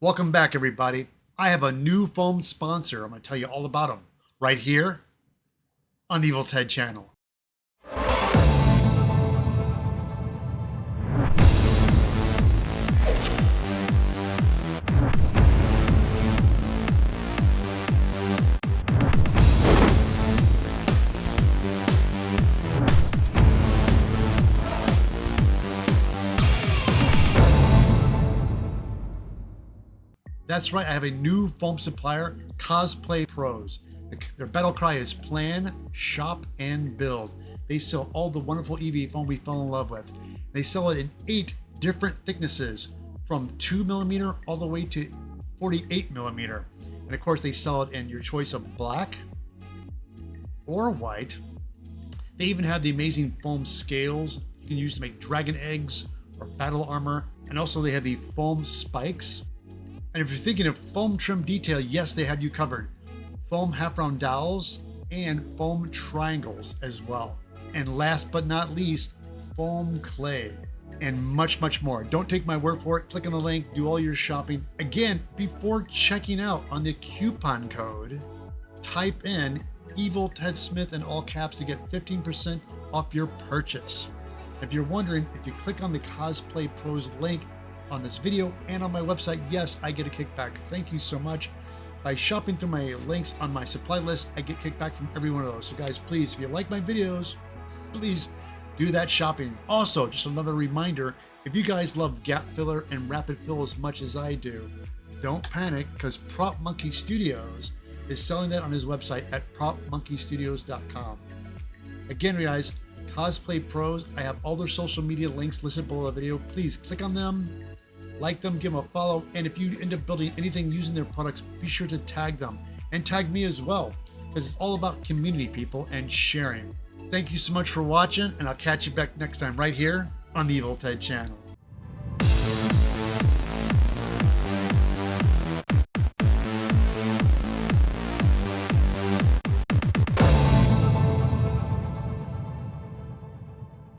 Welcome back, everybody. I have a new foam sponsor. I'm going to tell you all about them right here on the Evil Ted channel. That's right, I have a new foam supplier, Cosplay Pros. Their battle cry is plan, shop, and build. They sell all the wonderful EV foam we fell in love with. They sell it in 8 different thicknesses, from 2mm all the way to 48mm. And of course, they sell it in your choice of black or white. They even have the amazing foam scales you can use to make dragon eggs or battle armor. And also they have the foam spikes. And if you're thinking of foam trim detail, yes, they have you covered. Foam half-round dowels and foam triangles as well. And last but not least, foam clay and much, much more. Don't take my word for it. Click on the link, do all your shopping. Again, before checking out, on the coupon code, type in Evil Ted Smith in all caps to get 15% off your purchase. If you're wondering, if you click on the Cosplay Pros link on this video and on my website, yes, I get a kickback. Thank you so much. By shopping through my links on my supply list, I get kickback from every one of those. So guys, please, if you like my videos, please do that shopping. Also, just another reminder, if you guys love gap filler and rapid fill as much as I do, don't panic, because Prop Monkey Studios is selling that on his website at propmonkeystudios.com. Again, guys, Cosplay Pros, I have all their social media links listed below the video. Please click on them, like them, give them a follow, and if you end up building anything using their products, be sure to tag them and tag me as well, because it's all about community, people, and sharing. Thank you so much for watching, and I'll catch you back next time right here on the Evil Ted channel.